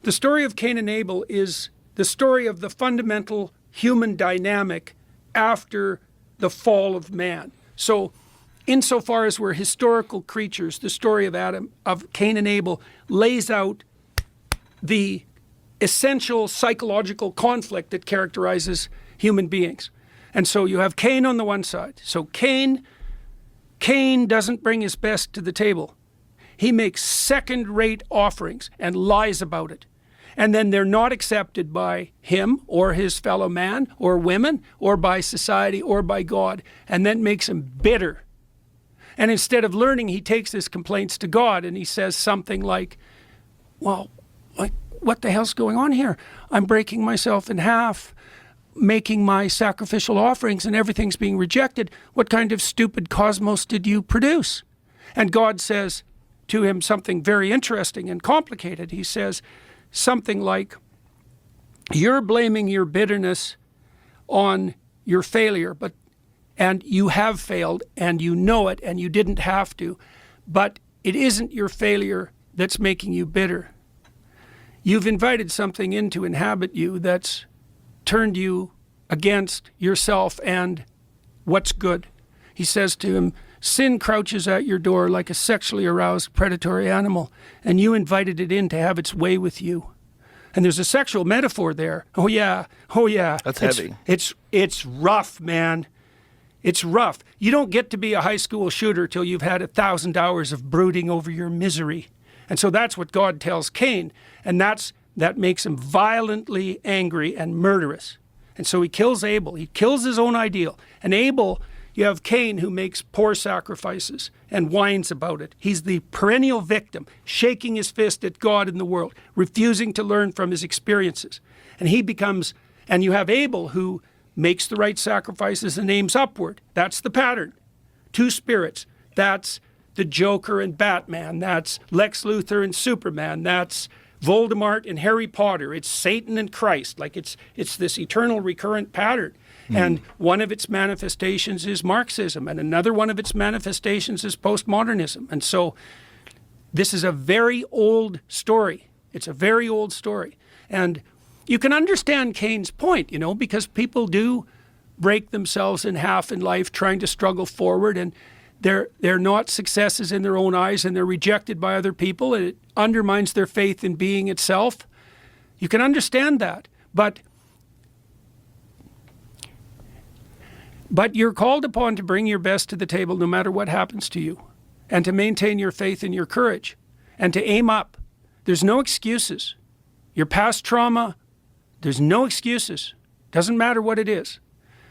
The story of Cain and Abel is the story of the fundamental human dynamic after the fall of man. So insofar as we're historical creatures, the story of Cain and Abel lays out the essential psychological conflict that characterizes human beings. And so you have Cain on the one side. So Cain doesn't bring his best to the table. He makes second-rate offerings and lies about it. And then they're not accepted by him or his fellow man or women or by society or by God. And that makes him bitter. And instead of learning, he takes his complaints to God and he says something like, well, what the hell's going on here? I'm breaking myself in half, making my sacrificial offerings, and everything's being rejected. What kind of stupid cosmos did you produce? And God says to him something very interesting and complicated. He says something like, you're blaming your bitterness on your failure, and you have failed, and you know it, and you didn't have to, but it isn't your failure that's making you bitter. You've invited something in to inhabit you that's turned you against yourself and what's good. He says to him, sin crouches at your door like a sexually aroused predatory animal, and you invited it in to have its way with you. And there's a sexual metaphor there. Oh yeah. That's heavy. It's rough, man. It's rough. You don't get to be a high school shooter till you've had 1,000 hours of brooding over your misery. And so that's what God tells Cain, and that makes him violently angry and murderous. And so he kills Abel. He kills his own ideal. And Abel, you have Cain, who makes poor sacrifices and whines about it. He's the perennial victim, shaking his fist at God and the world, refusing to learn from his experiences. And you have Abel, who makes the right sacrifices and aims upward. That's the pattern. Two spirits. That's the Joker and Batman. That's Lex Luthor and Superman. That's Voldemort and Harry Potter. It's Satan and Christ. Like it's this eternal recurrent pattern. And one of its manifestations is Marxism, and another one of its manifestations is postmodernism. And so this is a very old story. It's a very old story. And you can understand Cain's point, because people do break themselves in half in life trying to struggle forward, and they're not successes in their own eyes, and they're rejected by other people, and it undermines their faith in being itself. You can understand that. But you're called upon to bring your best to the table no matter what happens to you, and to maintain your faith and your courage, and to aim up. There's no excuses. Your past trauma, there's no excuses. Doesn't matter what it is.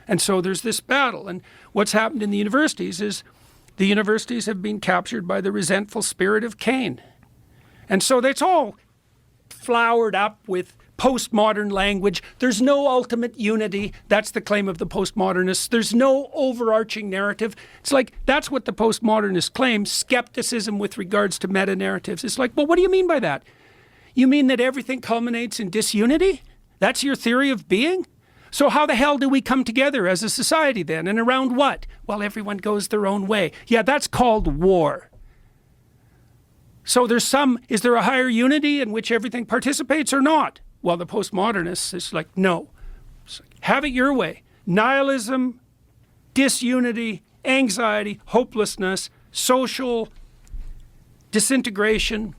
And so there's this battle. And what's happened in the universities is the universities have been captured by the resentful spirit of Cain. And so that's all flowered up with postmodern language. There's no ultimate unity. That's the claim of the postmodernists. There's no overarching narrative. It's like, that's what the postmodernists claim, skepticism with regards to meta-narratives. It's like, well, what do you mean by that? You mean that everything culminates in disunity? That's your theory of being? So how the hell do we come together as a society then? And around what? Well, everyone goes their own way. Yeah, that's called war. So is there a higher unity in which everything participates or not? Well, the postmodernists is like, no. Have it your way. Nihilism, disunity, anxiety, hopelessness, social disintegration,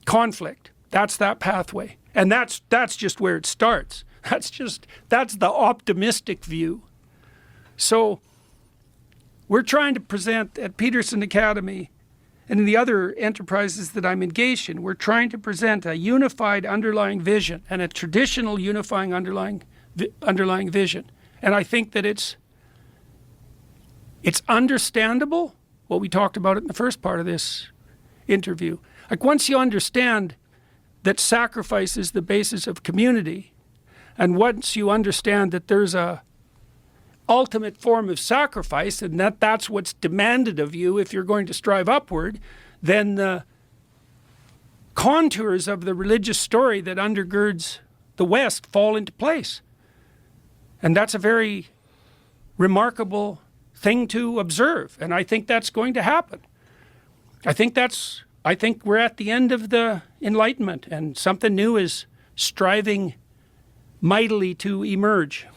conflict. That's that pathway. And that's just where it starts. That's the optimistic view. So we're trying to present at Peterson Academy and in the other enterprises that I'm engaged in, we're trying to present a unified underlying vision and a traditional unifying underlying vision. And I think that it's understandable, what we talked about in the first part of this interview. Like, once you understand that sacrifice is the basis of community, and once you understand that there's a ultimate form of sacrifice, and that's what's demanded of you if you're going to strive upward, then the contours of the religious story that undergirds the West fall into place. And that's a very remarkable thing to observe, and I think that's going to happen. I think that's I think we're at the end of the Enlightenment, and something new is striving mightily to emerge.